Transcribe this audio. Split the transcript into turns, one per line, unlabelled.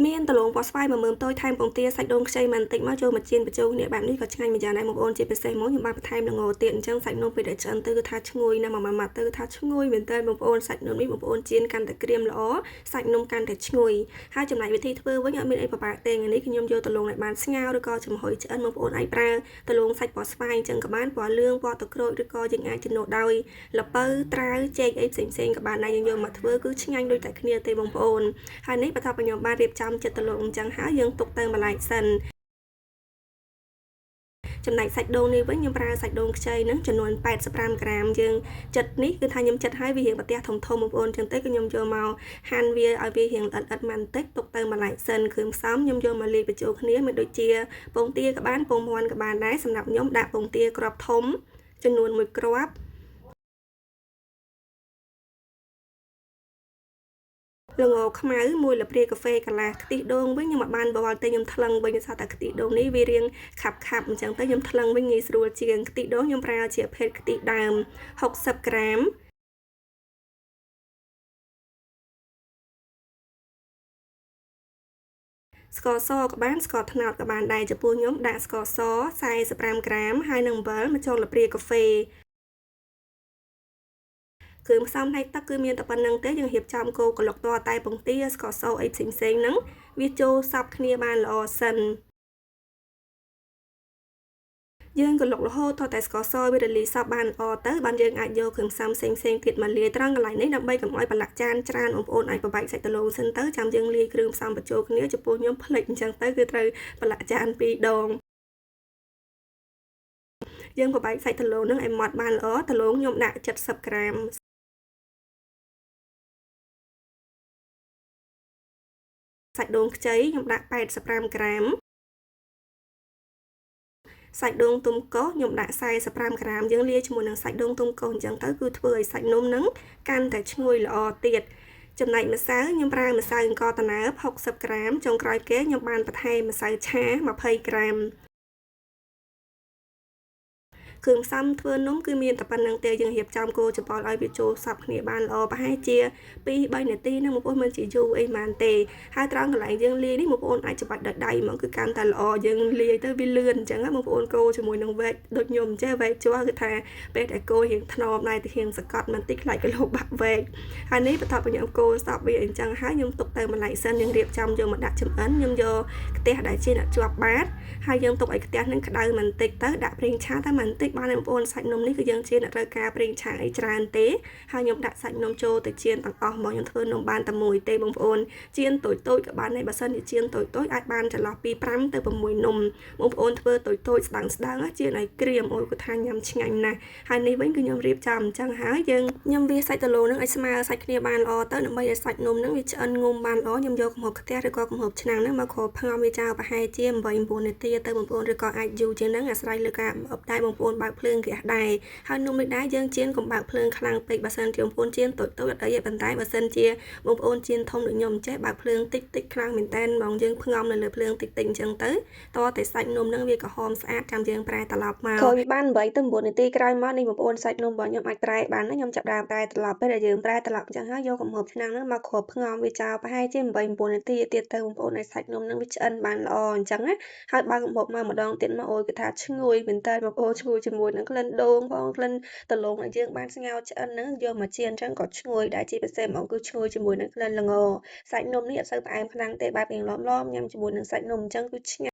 មានតលងពណ៌ស្វាយមកមើលតូចថែមពងទាសាច់ដូងខ្ចីមិនតិចមកចូលមកជៀនបញ្ចូលគ្នាបែបនេះក៏ឆ្ងាញ់ម្យ៉ាងដែរបងប្អូនជាពិសេសមកខ្ញុំបានបន្ថែមល្ងទៀតអញ្ចឹងសាច់នំពេលដែលឆ្អិនទៅគឺថាឈ្ងុយណាស់មួយម៉ាត់ទៅថាឈ្ងុយមែនតើបងប្អូនសាច់នំនេះបងប្អូនជៀនកាន់តែក្រៀមល្អសាច់នំកាន់តែឈ្ងុយហើយចំណែកវិធីធ្វើវិញអត់មានអីពិបាកទេថ្ងៃនេះខ្ញុំយកតលងដែលបានស្ងោរឬក៏ចំហុយឆ្អិនបងប្អូនអាចប្រើតលងសាច់ពណ៌ស្វាយអញ្ចឹងក៏បានពណ៌លឿងពណ៌ទឹកក្រូចឬក៏យើងអាចជំនួសដោយល្ពៅត្រាវចេកអីផ្សេងៗក៏បានដែរយើងយកមកធ្វើគឺឆ្ងាញ់ដូចតែគ្នាទេបងប្អូនហើយនេះបន្ទាប់ពីខ្ញុំបានរៀបចំចិត្តតលងអញ្ចឹងហើយយើងទុកទៅម្លែកសិនចំណែកសាច់ដូងនេះវិញខ្ញុំប្រើសាច់ដូងខ្ចីហ្នឹងចំនួន85ក្រាមយើងចិត្តនេះគឺថាខ្ញុំចិត្តឲ្យវារៀងប្រទះធំៗបងប្អូនចឹងទៅគឺខ្ញុំយកមកហាន់វាឲ្យវារៀងល្អិតៗបន្តិចទុកទៅម្លែកសិនគ្រឿងផ្សំខ្ញុំយកមកលាយបញ្ចូលគ្នាមានដូចជាពងទាក៏បានពងមាន់ក៏បានដែរសម្រាប់ខ្ញុំដាក់ពងទាគ្រាប់ធំចំនួន1គ្រាប់ល្ងខ្មៅមួយល្ព្រាកាហ្វេកន្លះខ្ទិះដូងវិញខ្ញុំអត់បានបវល់ទេខ្ញុំថ្លឹងវិញដោយសារតែខ្ទិះដូងនេះវារៀងខាប់អញ្ចឹងទៅខ្ញុំថ្លឹងវិញងាយស្រួលជាងខ្ទិះដូងខ្ញុំប្រើជាភេទខ្ទិះដើម60ក្រាមស្ករសក៏បានស្ករត្នោតក៏បានដែរចំពោះខ្ញុំដាក់ស្ករស45ក្រាមហើយនឹងអំបិលម្ជុលល្ព្រាកាហ្វេគ្រឿងផ្សំនៃទឹកគឺមានតែប៉ុណ្្នឹងទេយើងរៀបចំកូរក្លុកតតែពងទាស្ករសអីផ្សេងៗហ្នឹងវាចូលសព្វគ្នាបានល្អសិនយើងក៏លុករហូតតតែស្ករសវារលាយសព្វបានល្អទៅបានយើងអាចយកគ្រឿងផ្សំផ្សេងៗទៀតមកលាយត្រង់កន្លែងនេះដើម្បីកុំឲ្យប្រឡាក់ចានច្រើនបងប្អូនអាចប្របែកសាច់ដុំសិនទៅចាំយើងលាយគ្រឿងផ្សំបញ្ចូលគ្នាចំពោះខ្ញុំភ្លេចអញ្ចឹងទៅគឺត្រូវប្រឡាក់ចាន2ដងយើងប្របែកសាច់ដុំហ្នឹងឲ្យម៉ត់បានល្អដុំខ្ញុំដាក់70ក្រាមសាច់ដូងខ្ចីខ្ញុំដាក់85ក្រាមសាច់ដូងទុំកោសខ្ញុំដាក់45ក្រាមយើងលាយជាមួយនឹងសាច់ដូងទុំកោសអញ្ចឹងទៅគឺធ្វើឲ្យសាច់នំហ្នឹងកាន់តែឈ្ងុយល្អទៀតចំណែកម្សៅខ្ញុំប្រើម្សៅអង្ករត្នោត60ក្រាមចុងក្រោយគេខ្ញុំបានបន្ថែមម្សៅឆា20ក្រាមគ្រឿងផ្សំធ្វើនំគឺមានតែប៉ុណ្្នឹងទេយើងរៀបចំកូរច្របល់ឲ្យវាចូលសព្វគ្នាបានល្អប្រហែលជា2-3នាទីនឹងបងប្អូនមិនជាយូរអីហ្មងទេហើយត្រង់កន្លែងយើងលាយនេះបងប្អូនអាចច្បាច់ដោយដៃហ្មងគឺកាន់តែល្អយើងលាយទៅវាលឿនអញ្ចឹងបងប្អូនកូរជាមួយនឹងវែកដូចខ្ញុំអញ្ចឹងវែកជ័រគឺថាពេលដែលកូររៀងថ្នមដែរទៅរៀងសកត់បន្តិចខ្លាចគីឡូបាក់វែកហើយនេះបន្ទាប់ពីខ្ញុំកូរសព្វវាអញ្ចឹងហើយខ្ញុំទុកទៅម្លែកសិនយើងរៀបចំយកមកដាក់ចម្អិនខ្ញុំយកខ្ទះដែលជាអ្នកជាប់បាតហើយយើងទុកឲ្យខ្ទះនឹងក្តៅបន្តិចទៅដាក់ប្រេងឆាតែបន្តិចបានបងប្អូនសាច់នំនេះគឺយើងជាអ្នកត្រូវការប្រេងឆាអីច្រើនទេហើយខ្ញុំដាក់សាច់នំចូលទៅចៀនទាំងអស់មកខ្ញុំធ្វើនំបានតែមួយទេបងប្អូនចៀនតូចៗក៏បានដែរបើសិនជាចៀនតូចៗអាចបានចន្លោះពី5ទៅ6នំបងប្អូនធ្វើតូចៗស្ដើងចៀនឲ្យក្រៀមអូយគាត់ថាញ៉ាំឆ្ងាញ់ណាស់ហើយនេះវិញគឺខ្ញុំរៀបចំអញ្ចឹងហើយយើងខ្ញុំវាសាច់ដុំនឹងឲ្យស្មើសាច់គ្នាបានល្អទៅដើម្បីឲ្យសាច់នំនឹងវាឆ្អិនងុំបានល្អខ្ញុំយកកំហុសខ្ទះឬក៏កំហុសឆ្នាំងនឹងមកគ្របផ្ងំវាចោលប្រហែលជា8-9នាទីទៅបងប្អូនឬក៏អាចយូរជាងហ្នឹងអាស្រ័យលើការអបដែរបងប្អូនបើកភ្លើងក្រាស់ដែរហើយនំនេះដែរយើងចៀនកុំបើកភ្លើងខ្លាំងពេកបើសិនជាបងប្អូនចៀនតូចៗអត់អីទេប៉ុន្តែបើសិនជាបងប្អូនចៀនធំដូចខ្ញុំចេះបើកភ្លើងតិចខ្លាំងមែនតើបងយើងផ្ងំនៅលើភ្លើងតិចអញ្ចឹងទៅតតែសាច់នំនឹងវាក្រហមស្អាតចាំយើងប្រែត្រឡប់មកក្រោយបាន8ទៅ9នាទីក្រោយមកនេះបងប្អូនសាច់នំរបស់ខ្ញុំអាចប្រែបានណាខ្ញុំចាប់ដើមប្រែត្រឡប់ពេលដែលយើងប្រែត្រឡប់អញ្ចឹងហើយយកកំហុសឆ្នាំងហ្នឹងមកគ្របផ្ងំវាចោលប្រហែលជា8-9នាទីទៀតទៅបងប្អូនឲ្យសាច់នំនឹងវាឆ្អិនបានល្អអញ្ចឹងណាហើយបើកកំហុសមកម្ដងទៀតមកអូយគឺថាឈ្ងុយមែនតើបងប្អូនឈ្ងុយជាមួយនឹងក្លិនដូងផងក្លិនដលងដែលយើងបានស្ងោរឆ្អិនហ្នឹងយកមកចៀនអញ្ចឹងក៏ឈ្ងុយដែរជាពិសេសហ្មងគឺឈ្ងុយជាមួយនឹងក្លិនល្ងសាច់នំនេះអត់សូវផ្អែមខ្លាំងទេបែបរៀងឡមញ៉ាំជាមួយនឹងសាច់នំអញ្ចឹងគឺឆ្ងាញ់